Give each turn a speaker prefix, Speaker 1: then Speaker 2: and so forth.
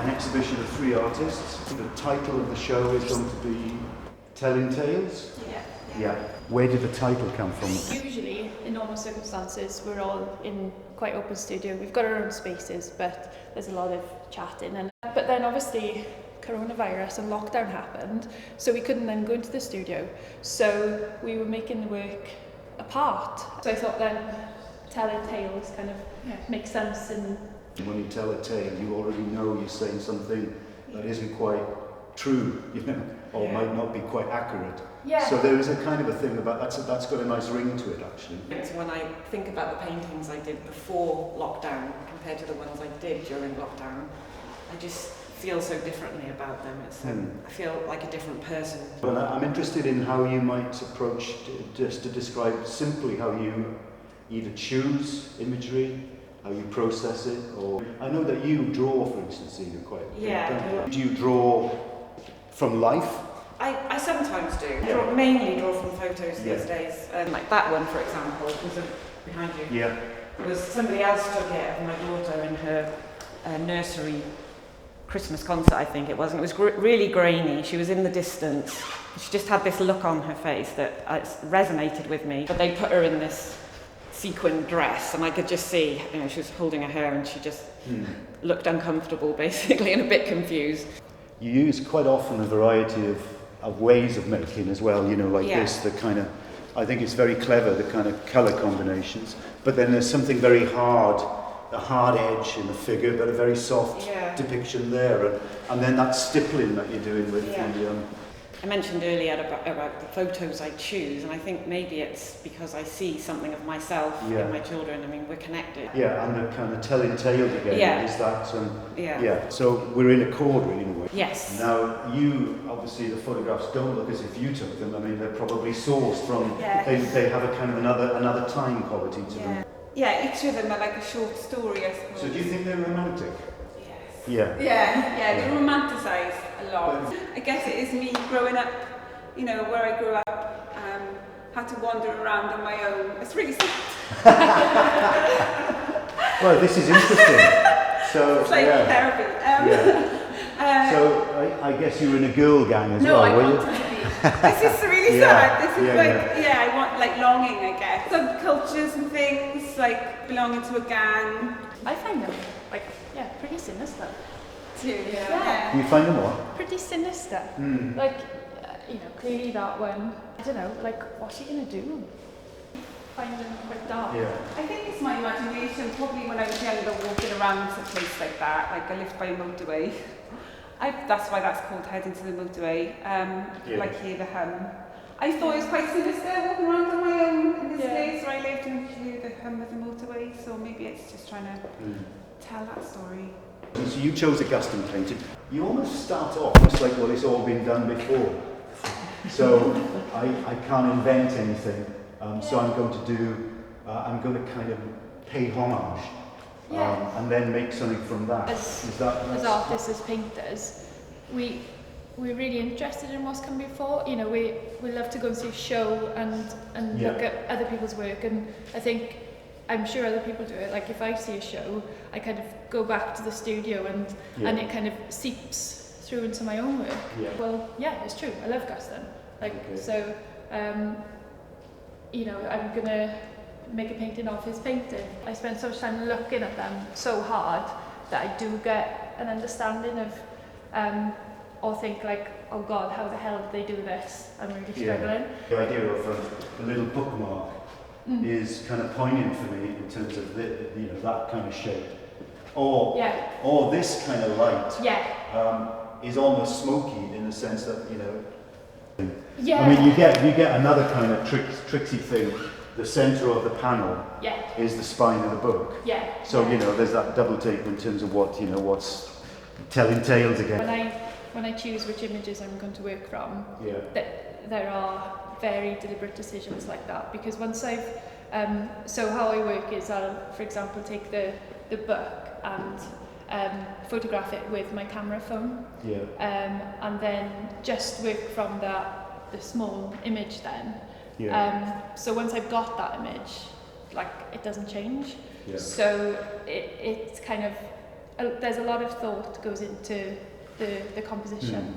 Speaker 1: an exhibition of 3 artists. The title of the show is going to be Telling Tales? Yeah. Where did the title come from?
Speaker 2: Usually, in normal circumstances, we're all in quite open studio. We've got our own spaces, but there's a lot of chatting. But then obviously, coronavirus and lockdown happened, so we couldn't then go into the studio. So we were making the work apart. So I thought then telling tales kind of makes sense. And
Speaker 1: when you tell a tale, you already know you're saying something that isn't quite true, or might not be quite accurate.
Speaker 2: Yeah.
Speaker 1: So there is a kind of a thing about that's got a nice ring to it, actually.
Speaker 3: So when I think about the paintings I did before lockdown compared to the ones I did during lockdown, I just feel so differently about them. I feel like a different person.
Speaker 1: Well, I'm interested in how you might approach, just to describe simply how you either choose imagery, how you process it, or I know that you draw, for instance, Zena, quite.
Speaker 3: Yeah.
Speaker 1: Do you draw from life?
Speaker 3: I sometimes do. I mainly draw from photos these days. Like that one, for example, was behind you.
Speaker 1: Yeah.
Speaker 3: Was somebody else took it of my daughter in her nursery Christmas concert, I think it was, and it was really grainy. She was in the distance. She just had this look on her face that resonated with me. But they put her in this sequin dress, and I could just see, she was holding her hair, and she just looked uncomfortable, basically, and a bit confused.
Speaker 1: You use quite often a variety of ways of making as well, this, the kind of, I think it's very clever, the kind of colour combinations, but then there's something very hard, a hard edge in the figure, but a very soft depiction there, and then that stippling that you're doing with the...
Speaker 3: I mentioned earlier about the photos I choose, and I think maybe it's because I see something of myself in my children. I mean, we're connected.
Speaker 1: Yeah, and the kind of telling tale again is that. So we're in accord, really, in a way.
Speaker 3: Yes.
Speaker 1: Now, obviously the photographs don't look as if you took them. I mean, they're probably sourced from. They have a kind of another time quality to them.
Speaker 4: Yeah, each of them are like a short story, I suppose.
Speaker 1: So do you think they're romantic?
Speaker 4: Yeah, they romanticise a lot. I guess it is me growing up, where I grew up, had to wander around on my own. It's really sad.
Speaker 1: Well, this is interesting. So
Speaker 4: it's like therapy.
Speaker 1: So I guess you were in a girl gang as well, were you?
Speaker 4: No, I wanted to be. This is really sad. This is I want longing, I guess. Subcultures and things, like belonging to a gang.
Speaker 2: I find them pretty sinister.
Speaker 4: Too.
Speaker 1: You find them what?
Speaker 2: Pretty sinister. Clearly that one, I don't know, what's he going to do? Find them quite dark.
Speaker 1: Yeah.
Speaker 4: I think it's my imagination, probably when I was younger, walking around a place like that, I lived by a motorway. That's why that's called Heading to the Motorway, hear the hum. I thought it was quite sinister walking around on my own in this place where I lived and hear the hum of the motorway, so maybe it's just trying to tell that story.
Speaker 1: So you chose a custom painting. You almost start off almost like, well, it's all been done before. So I can't invent anything. So I'm going to kind of pay homage and then make something from that.
Speaker 2: As artists, as painters, we're really interested in what's come before. We love to go and see a show and look at other people's work, and I'm sure other people do it. Like if I see a show, I kind of go back to the studio and it kind of seeps through into my own work.
Speaker 1: Yeah.
Speaker 2: Well, it's true. I love Guston. So, I'm gonna make a painting of his painting. I spend so much time looking at them so hard that I do get an understanding of, or think oh God, how the hell did they do this? I'm really struggling.
Speaker 1: The idea of a little bookmark is kind of poignant for me in terms of that kind of shape, or this kind of light is almost smoky in the sense that I mean you get another kind of tricksy thing. The centre of the panel is the spine of the book. So there's that double take in terms of what's telling tales again.
Speaker 2: When I choose which images I'm going to work from, there are very deliberate decisions like that, because once I've so how I work is I'll, for example, take the book and photograph it with my camera phone, and then just work from the small image then. So once I've got that image, it doesn't change. So it's kind of there's a lot of thought goes into the composition.